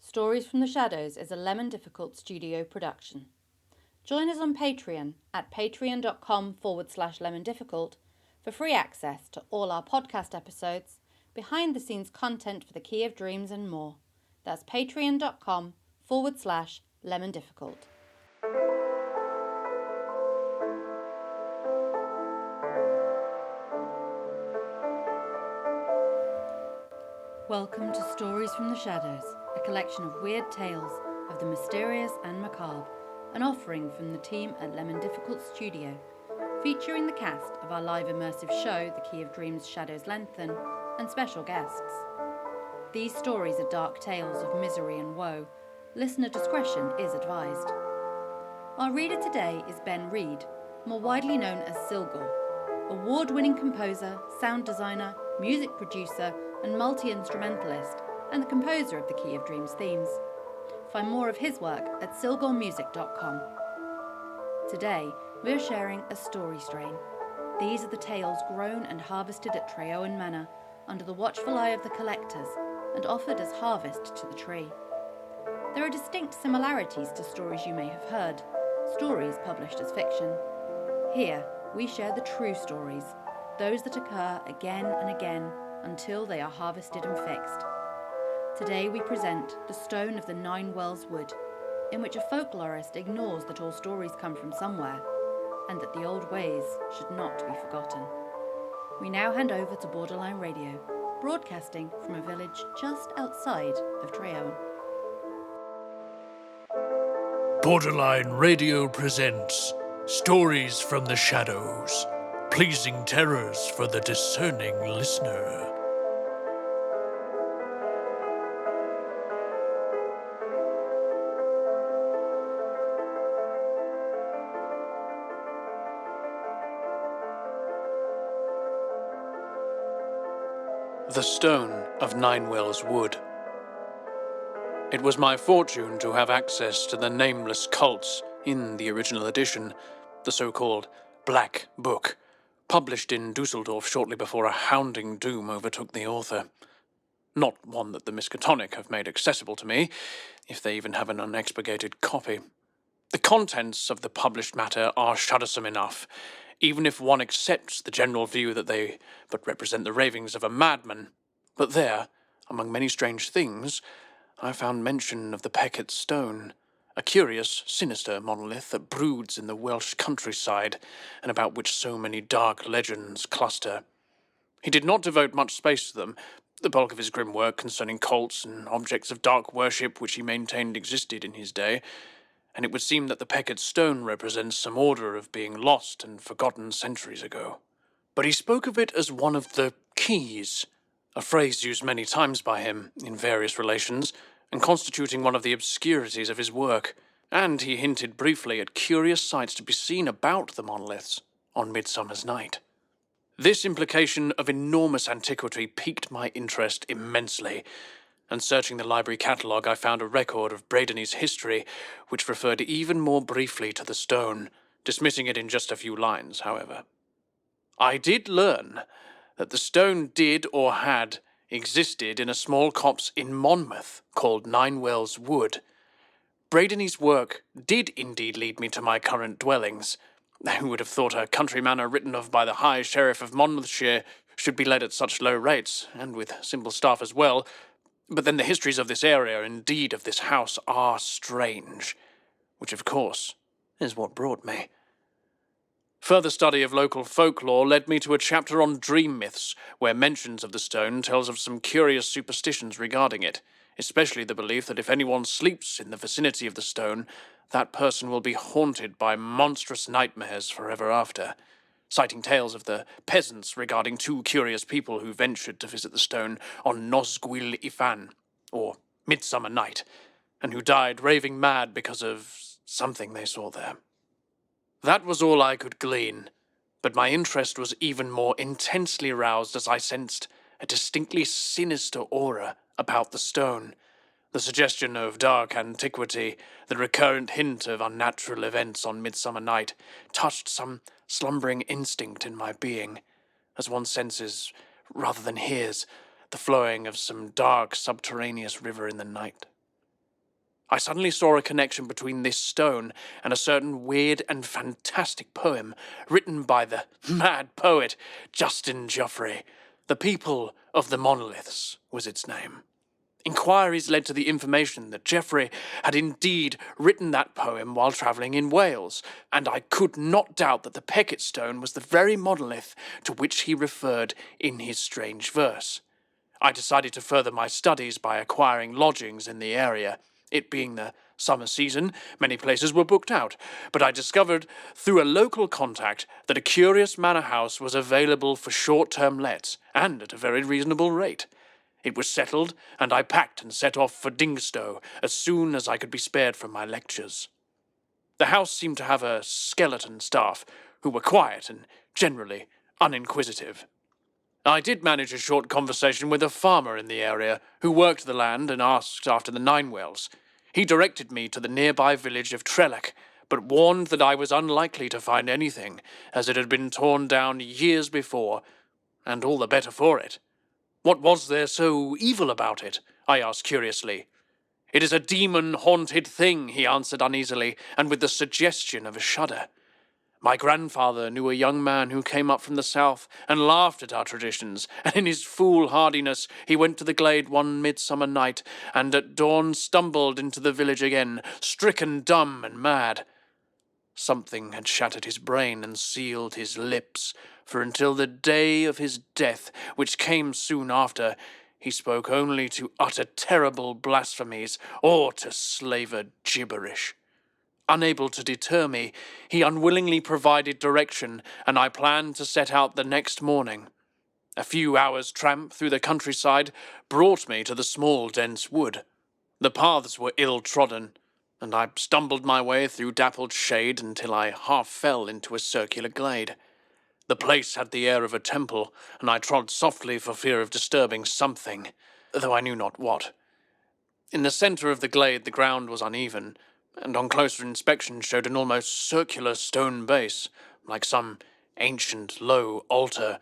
Stories from the Shadows is a Lemon Difficult studio production. Join us on Patreon at patreon.com/lemondifficult for free access to all our podcast episodes, behind-the-scenes content for the Key of Dreams and more. That's patreon.com/lemondifficult. Welcome to Stories from the Shadows, a collection of weird tales of the mysterious and macabre, an offering from the team at Lemon Difficult Studio, featuring the cast of our live immersive show, The Key of Dreams Shadows Lengthen, and special guests. These stories are dark tales of misery and woe. Listener discretion is advised. Our reader today is Ben Reid, more widely known as Silgor, award-winning composer, sound designer, music producer, and multi-instrumentalist, and the composer of the Key of Dreams themes. Find more of his work at silgormusic.com. Today, we are sharing a story strain. These are the tales grown and harvested at Treowen Manor, under the watchful eye of the collectors, and offered as harvest to the tree. There are distinct similarities to stories you may have heard, stories published as fiction. Here, we share the true stories, those that occur again and again, until they are harvested and fixed. Today we present The Stone of the 9 Wells Wood, in which a folklorist ignores that all stories come from somewhere, and that the old ways should not be forgotten. We now hand over to Borderline Radio, broadcasting from a village just outside of Treowen. Borderline Radio presents Stories from the Shadows, pleasing terrors for the discerning listener. The Stone of 9 Wells Wood. It was my fortune to have access to the nameless cults in the original edition, the so-called Black Book, published in Dusseldorf shortly before a hounding doom overtook the author. Not one that the Miskatonic have made accessible to me, if they even have an unexpurgated copy. The contents of the published matter are shuddersome enough, even if one accepts the general view that they but represent the ravings of a madman. But there, among many strange things, I found mention of the Peckett Stone, a curious, sinister monolith that broods in the Welsh countryside, and about which so many dark legends cluster. He did not devote much space to them. The bulk of his grim work concerning cults and objects of dark worship which he maintained existed in his day, and it would seem that the Peckett Stone represents some order of being lost and forgotten centuries ago. But he spoke of it as one of the keys, a phrase used many times by him in various relations, and constituting one of the obscurities of his work, and he hinted briefly at curious sights to be seen about the monoliths on Midsummer's Night. This implication of enormous antiquity piqued my interest immensely, and searching the library catalogue I found a record of Bradeney's history, which referred even more briefly to the stone, dismissing it in just a few lines, however. I did learn that the stone did or had existed in a small copse in Monmouth called 9 Wells Wood. Bradeney's work did indeed lead me to my current dwellings. Who would have thought a country manor written of by the High Sheriff of Monmouthshire should be led at such low rates, and with simple staff as well? But then the histories of this area, indeed of this house, are strange, which of course is what brought me. Further study of local folklore led me to a chapter on dream myths, where mentions of the stone tells of some curious superstitions regarding it, especially the belief that if anyone sleeps in the vicinity of the stone, that person will be haunted by monstrous nightmares forever after, citing tales of the peasants regarding 2 curious people who ventured to visit the stone on Nosgwyl Ifan, or Midsummer Night, and who died raving mad because of something they saw there. That was all I could glean, but my interest was even more intensely roused as I sensed a distinctly sinister aura about the stone, the suggestion of dark antiquity, the recurrent hint of unnatural events on Midsummer Night, touched some slumbering instinct in my being, as one senses, rather than hears, the flowing of some dark subterraneous river in the night. I suddenly saw a connection between this stone and a certain weird and fantastic poem written by the mad poet Justin Joffrey. The People of the Monoliths was its name. Inquiries led to the information that Geoffrey had indeed written that poem while travelling in Wales, and I could not doubt that the Peckett Stone was the very monolith to which he referred in his strange verse. I decided to further my studies by acquiring lodgings in the area. It being the summer season, many places were booked out, but I discovered through a local contact that a curious manor house was available for short-term lets, and at a very reasonable rate. It was settled, and I packed and set off for Dingstow as soon as I could be spared from my lectures. The house seemed to have a skeleton staff, who were quiet and generally uninquisitive. I did manage a short conversation with a farmer in the area who worked the land and asked after the Nine Wells. He directed me to the nearby village of Trelech, but warned that I was unlikely to find anything, as it had been torn down years before, and all the better for it. What was there so evil about it? I asked curiously. It is a demon-haunted thing, he answered uneasily, and with the suggestion of a shudder. My grandfather knew a young man who came up from the south and laughed at our traditions, and in his foolhardiness he went to the glade one midsummer night, and at dawn stumbled into the village again, stricken dumb and mad. Something had shattered his brain and sealed his lips, for until the day of his death, which came soon after, he spoke only to utter terrible blasphemies or to slaver gibberish. Unable to deter me, he unwillingly provided direction, and I planned to set out the next morning. A few hours' tramp through the countryside brought me to the small, dense wood. The paths were ill-trodden, and I stumbled my way through dappled shade until I half fell into a circular glade. The place had the air of a temple, and I trod softly for fear of disturbing something, though I knew not what. In the centre of the glade the ground was uneven, and on closer inspection showed an almost circular stone base, like some ancient low altar.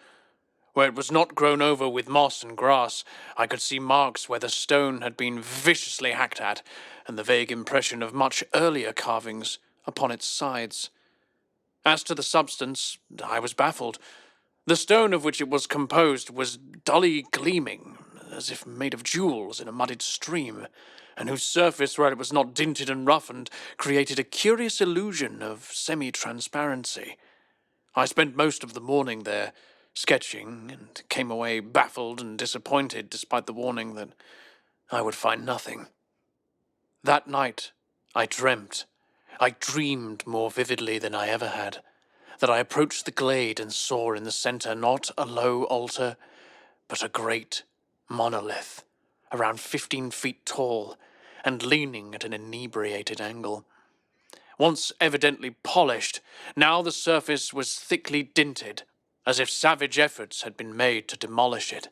Where it was not grown over with moss and grass, I could see marks where the stone had been viciously hacked at, and the vague impression of much earlier carvings upon its sides. As to the substance, I was baffled. The stone of which it was composed was dully gleaming, as if made of jewels in a muddied stream, and whose surface, where it was not dinted and roughened, created a curious illusion of semi-transparency. I spent most of the morning there, sketching, and came away baffled and disappointed despite the warning that I would find nothing. That night I dreamed more vividly than I ever had, that I approached the glade and saw in the centre not a low altar, but a great monolith, around 15 feet tall, and leaning at an inebriated angle. Once evidently polished, now the surface was thickly dinted, as if savage efforts had been made to demolish it,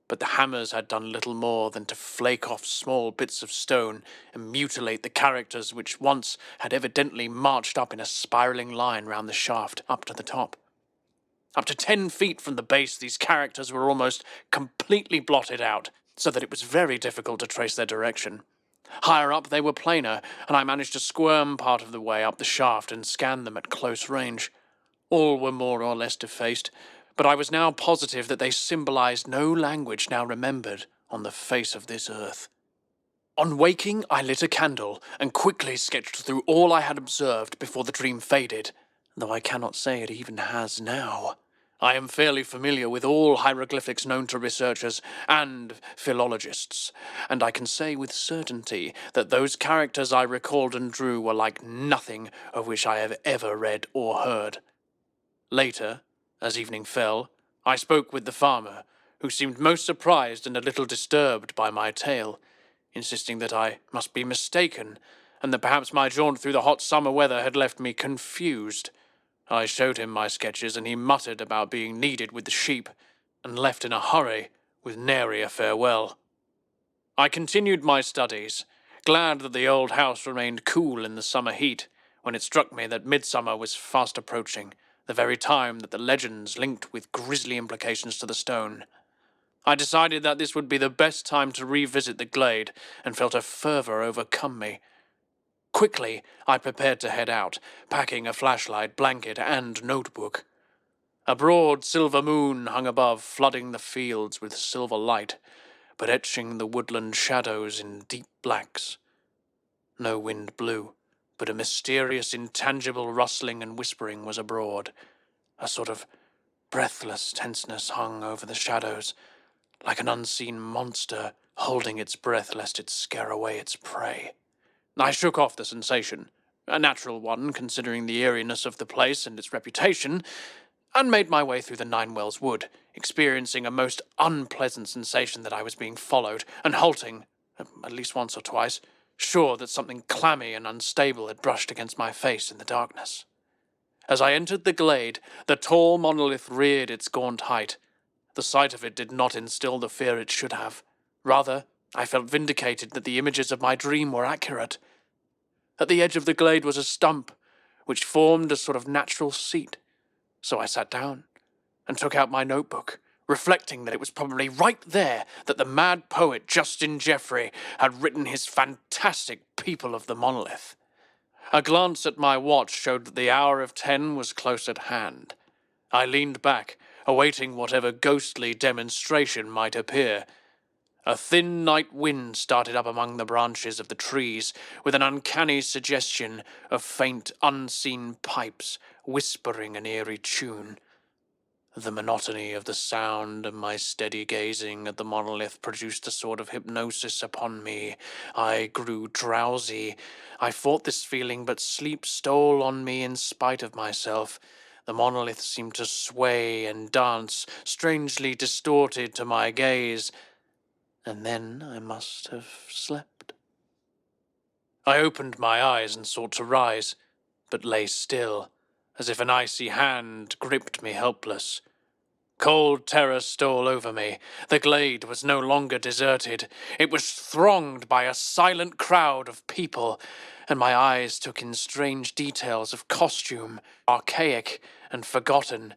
but the hammers had done little more than to flake off small bits of stone and mutilate the characters which once had evidently marched up in a spiralling line round the shaft up to the top. Up to 10 feet from the base, these characters were almost completely blotted out, so that it was very difficult to trace their direction. Higher up they were plainer, and I managed to squirm part of the way up the shaft and scan them at close range. All were more or less defaced, but I was now positive that they symbolized no language now remembered on the face of this earth. On waking, I lit a candle and quickly sketched through all I had observed before the dream faded, though I cannot say it even has now. I am fairly familiar with all hieroglyphics known to researchers and philologists, and I can say with certainty that those characters I recalled and drew were like nothing of which I have ever read or heard. Later, as evening fell, I spoke with the farmer, who seemed most surprised and a little disturbed by my tale, insisting that I must be mistaken, and that perhaps my jaunt through the hot summer weather had left me confused. I showed him my sketches, and he muttered about being needed with the sheep, and left in a hurry, with nary a farewell. I continued my studies, glad that the old house remained cool in the summer heat, when it struck me that midsummer was fast approaching, the very time that the legends linked with grisly implications to the stone. I decided that this would be the best time to revisit the glade, and felt a fervour overcome me. Quickly, I prepared to head out, packing a flashlight, blanket, and notebook. A broad silver moon hung above, flooding the fields with silver light, but etching the woodland shadows in deep blacks. No wind blew, but a mysterious, intangible rustling and whispering was abroad. A sort of breathless tenseness hung over the shadows, like an unseen monster holding its breath lest it scare away its prey. I shook off the sensation, a natural one considering the eeriness of the place and its reputation, and made my way through the Nine Wells Wood, experiencing a most unpleasant sensation that I was being followed, and halting, at least once or twice, sure that something clammy and unstable had brushed against my face in the darkness. As I entered the glade, the tall monolith reared its gaunt height. The sight of it did not instill the fear it should have. Rather, I felt vindicated that the images of my dream were accurate. At the edge of the glade was a stump, which formed a sort of natural seat. So I sat down and took out my notebook, reflecting that it was probably right there that the mad poet Justin Jeffrey had written his fantastic People of the Monolith. A glance at my watch showed that the hour of 10 was close at hand. I leaned back, awaiting whatever ghostly demonstration might appear. A thin night wind started up among the branches of the trees, with an uncanny suggestion of faint, unseen pipes whispering an eerie tune. The monotony of the sound and my steady gazing at the monolith produced a sort of hypnosis upon me. I grew drowsy. I fought this feeling, but sleep stole on me in spite of myself. The monolith seemed to sway and dance, strangely distorted to my gaze. And then I must have slept. I opened my eyes and sought to rise, but lay still, as if an icy hand gripped me helpless. Cold terror stole over me. The glade was no longer deserted. It was thronged by a silent crowd of people, and my eyes took in strange details of costume, archaic and forgotten.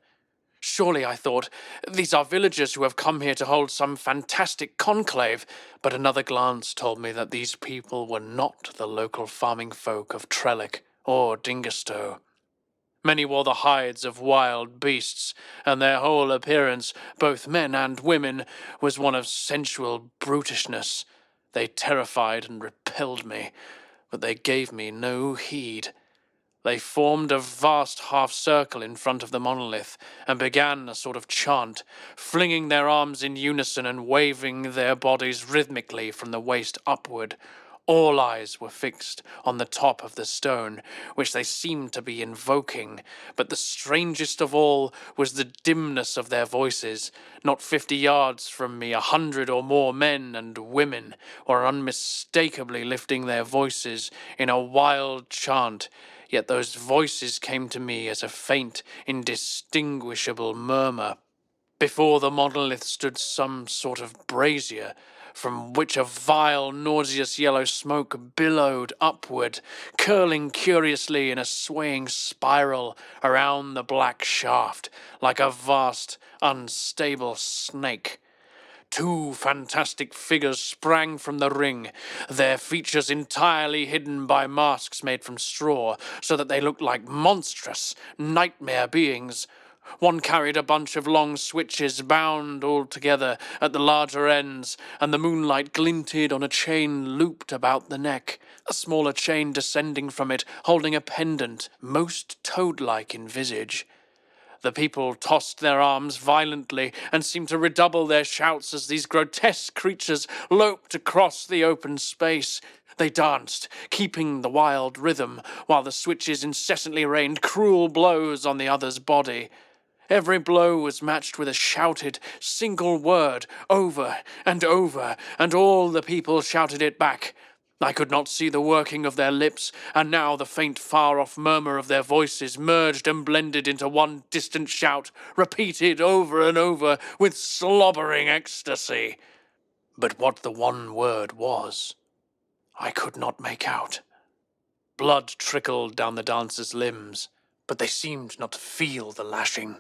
Surely, I thought, these are villagers who have come here to hold some fantastic conclave, but another glance told me that these people were not the local farming folk of Trellick or Dingastow. Many wore the hides of wild beasts, and their whole appearance, both men and women, was one of sensual brutishness. They terrified and repelled me, but they gave me no heed. They formed a vast half-circle in front of the monolith, and began a sort of chant, flinging their arms in unison and waving their bodies rhythmically from the waist upward. All eyes were fixed on the top of the stone, which they seemed to be invoking, but the strangest of all was the dimness of their voices. Not 50 yards from me, 100 or more men and women were unmistakably lifting their voices in a wild chant, yet those voices came to me as a faint, indistinguishable murmur. Before the monolith stood some sort of brazier, from which a vile, nauseous yellow smoke billowed upward, curling curiously in a swaying spiral around the black shaft, like a vast, unstable snake. Two fantastic figures sprang from the ring, their features entirely hidden by masks made from straw, so that they looked like monstrous, nightmare beings. One carried a bunch of long switches bound all together at the larger ends, and the moonlight glinted on a chain looped about the neck, a smaller chain descending from it, holding a pendant, most toad-like in visage. The people tossed their arms violently and seemed to redouble their shouts as these grotesque creatures loped across the open space. They danced, keeping the wild rhythm, while the switches incessantly rained cruel blows on the other's body. Every blow was matched with a shouted single word over, and all the people shouted it back. I could not see the working of their lips, and now the faint far-off murmur of their voices merged and blended into one distant shout, repeated over and over with slobbering ecstasy. But what the one word was, I could not make out. Blood trickled down the dancers' limbs, but they seemed not to feel the lashing.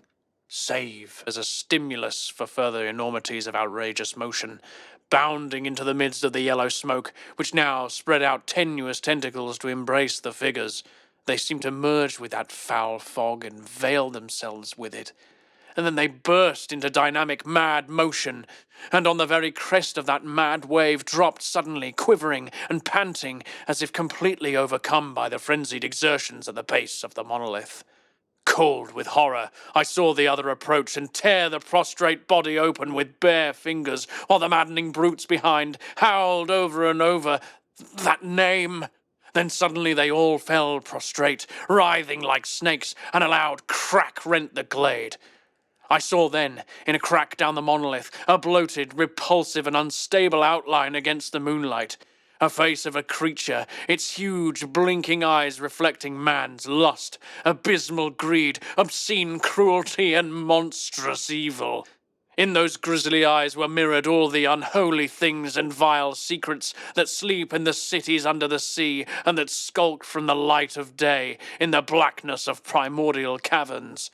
Save as a stimulus for further enormities of outrageous motion, bounding into the midst of the yellow smoke, which now spread out tenuous tentacles to embrace the figures. They seemed to merge with that foul fog and veil themselves with it. And then they burst into dynamic mad motion, and on the very crest of that mad wave dropped suddenly, quivering and panting, as if completely overcome by the frenzied exertions at the base of the monolith. Cold with horror, I saw the other approach and tear the prostrate body open with bare fingers, while the maddening brutes behind howled over and over that name. Then suddenly they all fell prostrate, writhing like snakes, and a loud crack rent the glade. I saw then, in a crack down the monolith, a bloated, repulsive, and unstable outline against the moonlight. A face of a creature, its huge, blinking eyes reflecting man's lust, abysmal greed, obscene cruelty, and monstrous evil. In those grisly eyes were mirrored all the unholy things and vile secrets that sleep in the cities under the sea and that skulk from the light of day in the blackness of primordial caverns.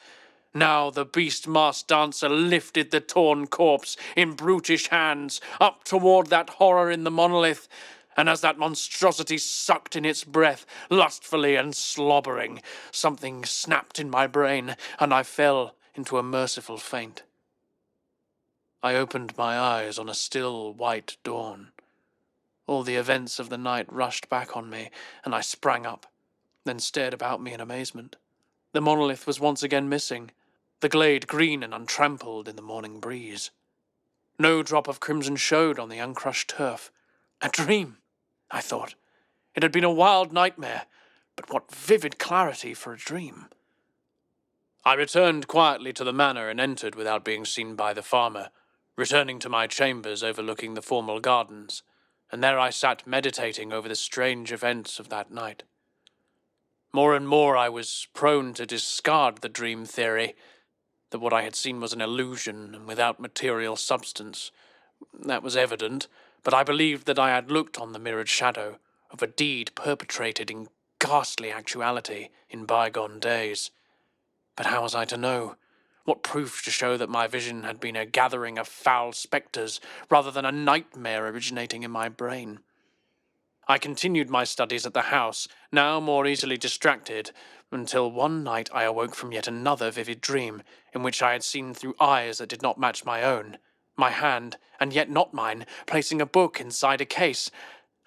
Now the beast-masked dancer lifted the torn corpse in brutish hands up toward that horror in the monolith, and as that monstrosity sucked in its breath, lustfully and slobbering, something snapped in my brain, and I fell into a merciful faint. I opened my eyes on a still white dawn. All the events of the night rushed back on me, and I sprang up, then stared about me in amazement. The monolith was once again missing, the glade green and untrampled in the morning breeze. No drop of crimson showed on the uncrushed turf. A dream, I thought. It had been a wild nightmare, but what vivid clarity for a dream. I returned quietly to the manor and entered without being seen by the farmer, returning to my chambers overlooking the formal gardens, and there I sat meditating over the strange events of that night. More and more I was prone to discard the dream theory, that what I had seen was an illusion and without material substance. That was evident, but I believed that I had looked on the mirrored shadow of a deed perpetrated in ghastly actuality in bygone days. But how was I to know? What proof to show that my vision had been a gathering of foul spectres rather than a nightmare originating in my brain? I continued my studies at the house, now more easily distracted, until one night I awoke from yet another vivid dream, in which I had seen through eyes that did not match my own, my hand, and yet not mine, placing a book inside a case,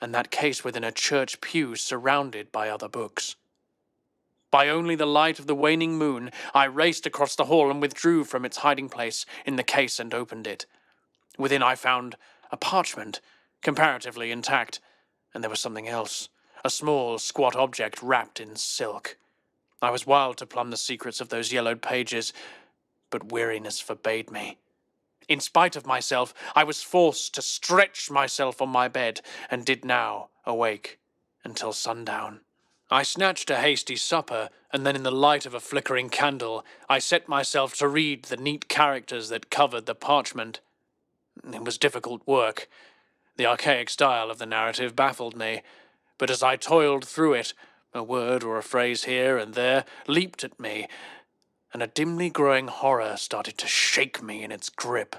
and that case within a church pew surrounded by other books. By only the light of the waning moon, I raced across the hall and withdrew from its hiding place in the case and opened it. Within I found a parchment, comparatively intact, and there was something else, a small, squat object wrapped in silk. I was wild to plumb the secrets of those yellowed pages, but weariness forbade me. In spite of myself, I was forced to stretch myself on my bed, and did now awake until sundown. I snatched a hasty supper, and then in the light of a flickering candle, I set myself to read the neat characters that covered the parchment. It was difficult work. The archaic style of the narrative baffled me, but as I toiled through it, a word or a phrase here and there leaped at me, and a dimly growing horror started to shake me in its grip.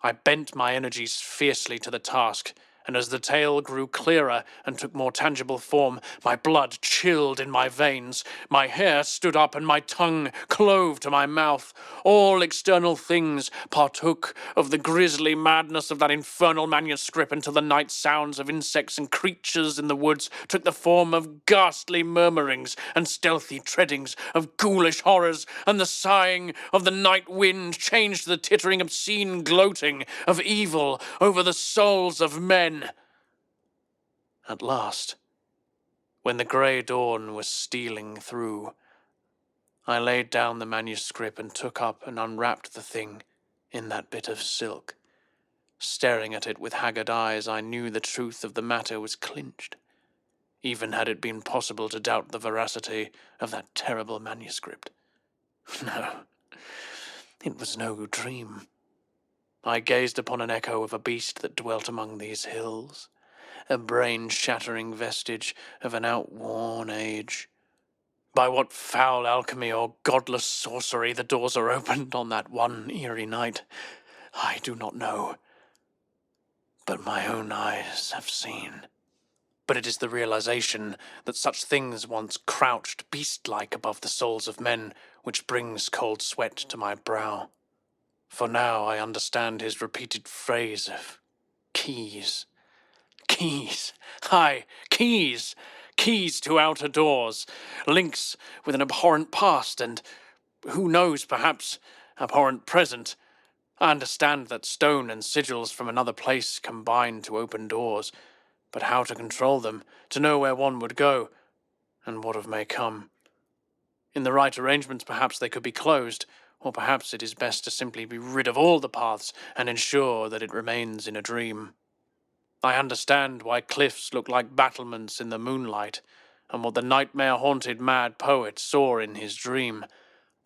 I bent my energies fiercely to the task, and as the tale grew clearer and took more tangible form, my blood chilled in my veins, my hair stood up and my tongue clove to my mouth. All external things partook of the grisly madness of that infernal manuscript until the night sounds of insects and creatures in the woods took the form of ghastly murmurings and stealthy treadings of ghoulish horrors, and the sighing of the night wind changed to the tittering obscene gloating of evil over the souls of men. At last, when the grey dawn was stealing through, I laid down the manuscript and took up and unwrapped the thing in that bit of silk. Staring at it with haggard eyes, I knew the truth of the matter was clinched, even had it been possible to doubt the veracity of that terrible manuscript. No, it was no dream. I gazed upon an echo of a beast that dwelt among these hills, a brain-shattering vestige of an outworn age. By what foul alchemy or godless sorcery the doors are opened on that one eerie night, I do not know. but my own eyes have seen. But it is the realization that such things once crouched beast-like above the souls of men which brings cold sweat to my brow. For now I understand his repeated phrase of keys. Keys! Aye, keys! Keys to outer doors, links with an abhorrent past and, who knows, perhaps, abhorrent present. I understand that stone and sigils from another place combine to open doors, but how to control them, to know where one would go, and what of may come. In the right arrangements, perhaps they could be closed, or perhaps it is best to simply be rid of all the paths and ensure that it remains in a dream. I understand why cliffs look like battlements in the moonlight, and what the nightmare-haunted mad poet saw in his dream,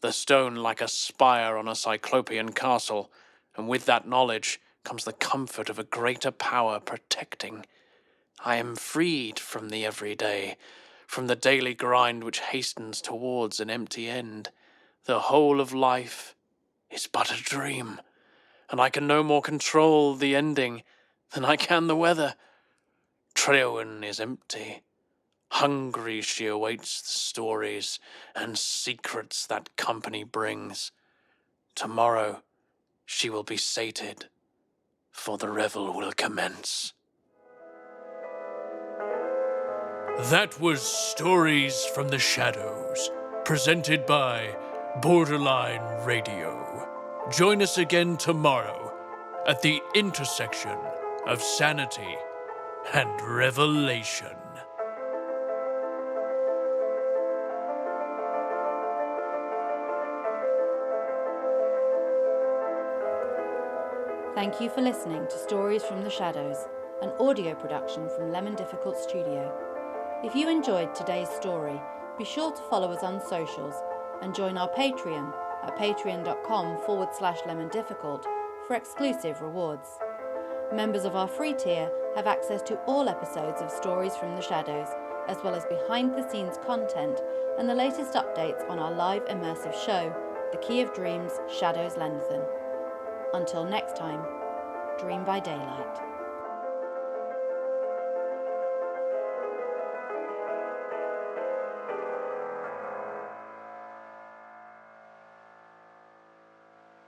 the stone like a spire on a cyclopean castle, and with that knowledge comes the comfort of a greater power protecting. I am freed from the everyday, from the daily grind which hastens towards an empty end. The whole of life is but a dream, and I can no more control the ending than I can the weather. Treowen is empty. Hungry she awaits the stories and secrets that company brings. Tomorrow she will be sated, for the revel will commence. That was Stories from the Shadows, presented by Borderline Radio. Join us again tomorrow at the intersection of sanity and revelation. Thank you for listening to Stories from the Shadows, an audio production from Lemon Difficult Studio. If you enjoyed today's story, be sure to follow us on socials and join our Patreon at patreon.com/lemondifficult for exclusive rewards. Members of our free tier have access to all episodes of Stories from the Shadows, as well as behind-the-scenes content and the latest updates on our live immersive show, The Key of Dreams: Shadows Lengthen. Until next time, dream by daylight.